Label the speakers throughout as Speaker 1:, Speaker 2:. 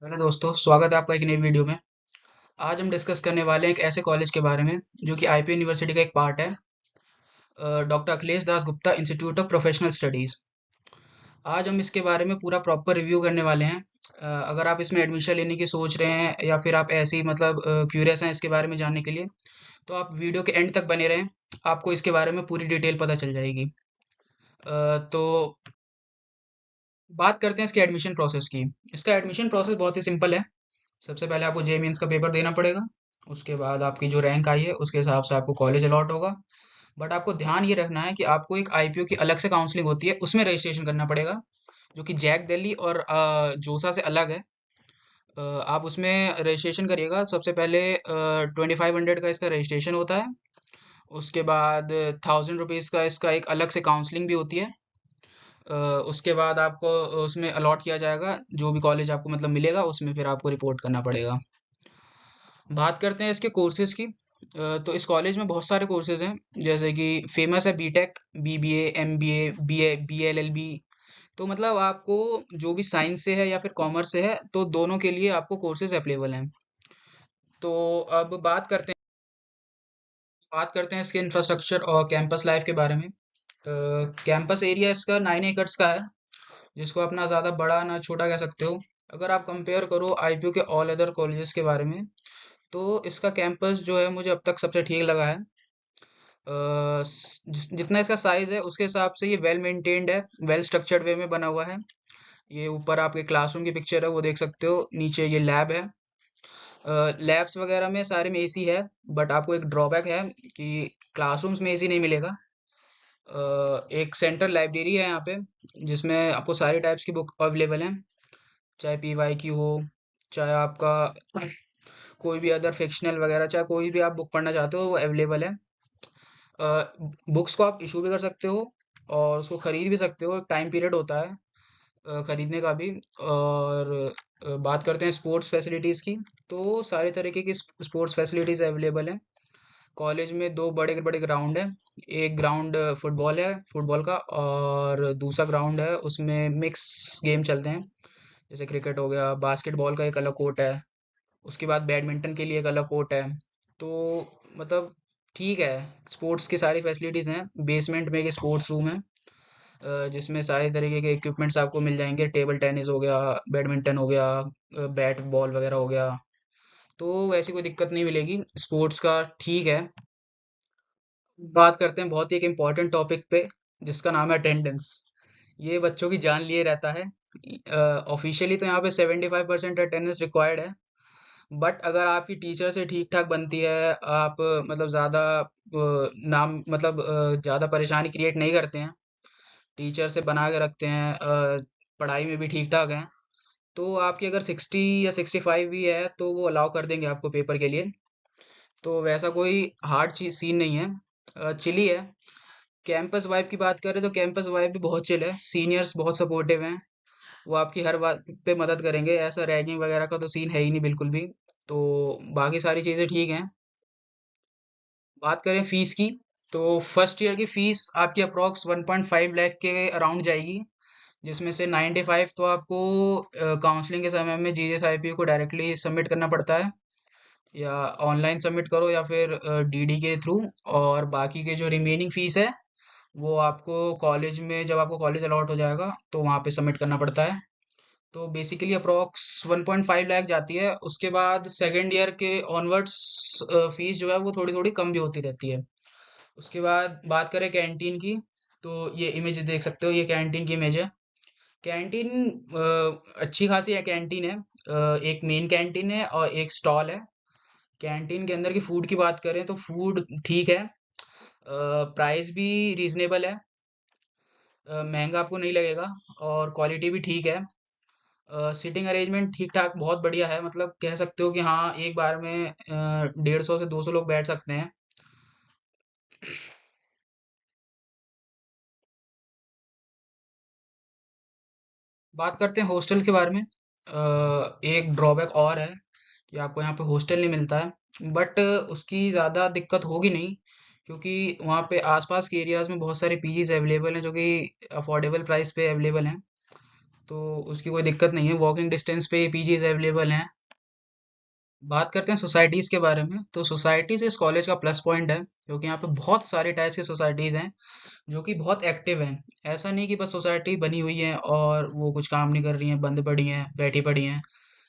Speaker 1: Hello दोस्तों, स्वागत है आपका एक नई वीडियो में। आज हम डिस्कस करने वाले हैं एक ऐसे कॉलेज के बारे में जो कि आईपी यूनिवर्सिटी का एक पार्ट है। Doctor Akhilesh Das Gupta institute of professional studies. आज हम इसके बारे में पूरा प्रॉपर रिव्यू करने वाले हैं। अगर आप इसमें एडमिशन लेने की सोच रहे हैं या फिर आप ऐसे ही मतलब क्यूरियस हैं इसके बारे में जानने के लिए, तो आप वीडियो के एंड तक बने रहें। आपको इसके बारे में पूरी डिटेल पता चल जाएगी। तो बात करते हैं इसके एडमिशन प्रोसेस की। इसका एडमिशन प्रोसेस बहुत ही सिंपल है। सबसे पहले आपको जे मेंस का पेपर देना पड़ेगा। उसके बाद आपकी जो रैंक आई है उसके हिसाब से आपको कॉलेज अलॉट होगा। बट आपको ध्यान ये रखना है कि आपको एक आईपीओ की अलग से काउंसलिंग होती है, उसमें रजिस्ट्रेशन करना पड़ेगा, जो कि जैक दिल्ली और जोसा से अलग है। आप उसमें रजिस्ट्रेशन करिएगा। सबसे पहले 2500 का इसका रजिस्ट्रेशन होता है। उसके बाद 1000 रुपीज़ का इसका एक अलग से काउंसलिंग भी होती है। अ, उसके बाद आपको उसमें अलॉट किया जाएगा, जो भी कॉलेज आपको मतलब मिलेगा उसमें फिर आपको रिपोर्ट करना पड़ेगा। बात करते हैं इसके कोर्सेज की। तो इस कॉलेज में बहुत सारे कोर्सेज हैं, जैसे कि फेमस है BTech, BBA, MBA, BA, BLLB. तो मतलब आपको जो भी साइंस से है या फिर कॉमर्स से है, तो दोनों के लिए आपको कोर्सेज अवेलेबल हैं। तो अब बात करते हैं इसके इंफ्रास्ट्रक्चर और कैंपस लाइफ के बारे में। कैंपस एरिया इसका 9 एकड़ का है, जिसको आप ना ज़्यादा बड़ा ना छोटा कह सकते हो। अगर आप कंपेयर करो आईपीयू के ऑल अदर कॉलेजेस के बारे में, तो इसका कैंपस जो है मुझे अब तक सबसे ठीक लगा है। जितना इसका साइज है उसके हिसाब से ये वेल मेंटेन्ड है, वेल स्ट्रक्चर्ड वे में बना हुआ है। ये ऊपर आपके क्लासरूम की पिक्चर है वो देख सकते हो, नीचे ये लैब है। लैब्स वगैरह में सारे में एसी है। बट आपको एक ड्रॉबैक है कि क्लासरूम्स में एसी नहीं मिलेगा। एक सेंट्रल लाइब्रेरी है यहाँ पे, जिसमें आपको सारी टाइप्स की बुक अवेलेबल हैं। चाहे पीवाई की हो, चाहे आपका कोई भी अदर फिक्शनल वगैरह, चाहे कोई भी आप बुक पढ़ना चाहते हो वो अवेलेबल है। बुक्स को आप इशू भी कर सकते हो और उसको खरीद भी सकते हो। टाइम पीरियड होता है खरीदने का भी। और बात करते हैं स्पोर्ट्स फैसिलिटीज़ की, तो सारे तरीके की स्पोर्ट्स फैसिलिटीज़ अवेलेबल हैं। कॉलेज में दो बड़े बड़े ग्राउंड है। एक ग्राउंड फुटबॉल है, फुटबॉल का, और दूसरा ग्राउंड है उसमें मिक्स गेम चलते हैं, जैसे क्रिकेट हो गया। बास्केटबॉल का एक अलग कोर्ट है। उसके बाद बैडमिंटन के लिए एक अलग कोर्ट है। तो मतलब ठीक है, स्पोर्ट्स की सारी फैसिलिटीज़ हैं। बेसमेंट में एक स्पोर्ट्स रूम है, जिसमें सारे तरीके के इक्विपमेंट्स आपको मिल जाएंगे। टेबल टेनिस हो गया, बैडमिंटन हो गया, बैट बॉल वगैरह हो गया। तो वैसी कोई दिक्कत नहीं मिलेगी स्पोर्ट्स का, ठीक है। बात करते हैं बहुत ही एक इम्पॉर्टेंट टॉपिक पे, जिसका नाम है अटेंडेंस। ये बच्चों की जान लिए रहता है। ऑफिशियली तो यहाँ पे 75% अटेंडेंस रिक्वायर्ड है। बट अगर आपकी टीचर से ठीक ठाक बनती है, आप मतलब ज़्यादा नाम मतलब ज़्यादा परेशानी क्रिएट नहीं करते हैं, टीचर से बना के रखते हैं, पढ़ाई में भी ठीक ठाक हैं, तो आपकी अगर 60 या 65 भी है तो वो अलाउ कर देंगे आपको पेपर के लिए। तो वैसा कोई हार्ड चीज सीन नहीं है, चिली है। कैंपस वाइब की बात करें तो कैंपस वाइब भी बहुत चिल है। सीनियर्स बहुत सपोर्टिव हैं, वो आपकी हर बात पे मदद करेंगे। ऐसा रैगिंग वगैरह का तो सीन है ही नहीं बिल्कुल भी। तो बाकी सारी चीज़ें ठीक हैं। बात करें फीस की, तो फर्स्ट ईयर की फीस आपकी अप्रॉक्स 1.5 लाख के अराउंड जाएगी, जिसमें से 95 तो आपको काउंसलिंग के समय में जीएस आईपीओ को डायरेक्टली सबमिट करना पड़ता है, या ऑनलाइन सबमिट करो या फिर डीडी के थ्रू। और बाकी के जो रिमेनिंग फीस है वो आपको कॉलेज में, जब आपको कॉलेज अलॉट हो जाएगा तो वहाँ पे सबमिट करना पड़ता है। तो बेसिकली अप्रोक्स 1.5 लाख जाती है। उसके बाद सेकेंड ईयर के ऑनवर्ड्स फीस जो है वो थोड़ी थोड़ी कम भी होती रहती है। उसके बाद बात करें कैंटीन की, तो ये इमेज देख सकते हो, ये कैंटीन की इमेज है। कैंटीन अच्छी खासी है कैंटीन है। एक मेन कैंटीन है और एक स्टॉल है। कैंटीन के अंदर की फूड की बात करें तो फूड ठीक है, प्राइस भी रीजनेबल है, महंगा आपको नहीं लगेगा, और क्वालिटी भी ठीक है। सीटिंग अरेंजमेंट ठीक ठाक बहुत बढ़िया है, मतलब कह सकते हो कि हाँ एक बार में 150 से 200 लोग बैठ सकते हैं। बात करते हैं हॉस्टल के बारे में। एक ड्रॉबैक और है कि आपको यहाँ पे हॉस्टल नहीं मिलता है, बट उसकी ज़्यादा दिक्कत होगी नहीं, क्योंकि वहाँ पे आसपास के एरियाज में बहुत सारे पीजीज अवेलेबल हैं जो कि अफोर्डेबल प्राइस पे अवेलेबल हैं। तो उसकी कोई दिक्कत नहीं है, वॉकिंग डिस्टेंस पे ये पीजीज अवेलेबल हैं। बात करते हैं सोसाइटीज़ के बारे में। तो सोसाइटीज़ इस कॉलेज का प्लस पॉइंट है, क्योंकि यहाँ पे बहुत सारे टाइप्स की सोसाइटीज़ हैं जो कि बहुत एक्टिव हैं। ऐसा नहीं कि बस सोसाइटी बनी हुई है और वो कुछ काम नहीं कर रही हैं, बंद पड़ी हैं, बैठी पड़ी हैं,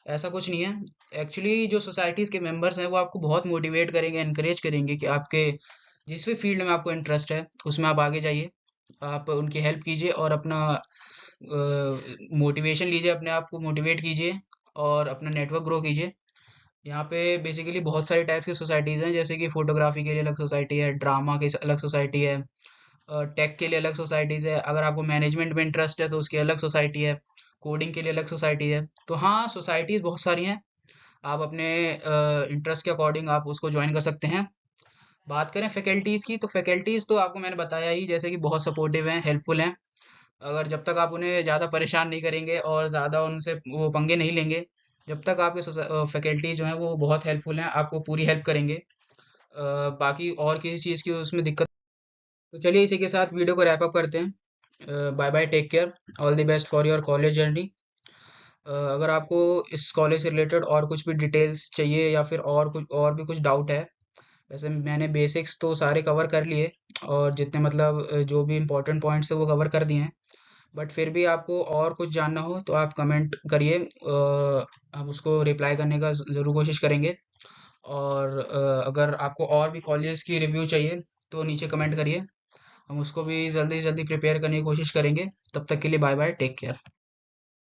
Speaker 1: ऐसा कुछ नहीं है। एक्चुअली जो सोसाइटीज़ के मेंबर्स हैं वो आपको बहुत मोटिवेट करेंगे, एनकरेज करेंगे कि आपके जिस भी फील्ड में आपको इंटरेस्ट है उसमें आप आगे जाइए। आप उनकी हेल्प कीजिए और अपना मोटिवेशन लीजिए, अपने आप को मोटिवेट कीजिए और अपना नेटवर्क ग्रो कीजिए। यहाँ पे बेसिकली बहुत सारी टाइप्स की सोसाइटीज़ हैं, जैसे कि फोटोग्राफी के लिए अलग सोसाइटी है, ड्रामा की अलग सोसाइटी है, टेक के लिए अलग सोसाइटीज़ है, अगर आपको मैनेजमेंट में इंटरेस्ट है तो उसकी अलग सोसाइटी है, कोडिंग के लिए अलग सोसाइटी है। तो हाँ, सोसाइटीज़ बहुत सारी हैं, आप अपने इंटरेस्ट के अकॉर्डिंग आप उसको ज्वाइन कर सकते हैं। बात करें फैकल्टीज़ की, तो फैकल्टीज़ तो आपको मैंने बताया ही, जैसे कि बहुत सपोर्टिव हैं, हेल्पफुल हैं। अगर जब तक आप उन्हें ज़्यादा परेशान नहीं करेंगे और ज़्यादा उनसे वो पंगे नहीं लेंगे, जब तक आपके फैकल्टी जो हैं वो बहुत हेल्पफुल हैं, आपको पूरी हेल्प करेंगे। बाकी और किसी चीज़ की उसमें दिक्कत। तो चलिए इसी के साथ वीडियो को रैप अप करते हैं। Bye bye, take care, all the best for your college journey. अगर आपको इस कॉलेज से रिलेटेड और कुछ भी डिटेल्स चाहिए या फिर और कुछ और भी कुछ डाउट है, वैसे मैंने बेसिक्स तो सारे कवर कर लिए और जितने मतलब जो भी इम्पोर्टेंट पॉइंट्स है वो कवर कर दिए हैं। बट फिर भी आपको और कुछ जानना हो तो आप कमेंट करिए, हम उसको रिप्लाई करने का ज़रूर कोशिश करेंगे। और अगर आपको और भी कॉलेज की रिव्यू चाहिए तो नीचे कमेंट करिए, हम उसको भी जल्दी से जल्दी प्रिपेयर करने की कोशिश करेंगे। तब तक के लिए बाय बाय, टेक केयर।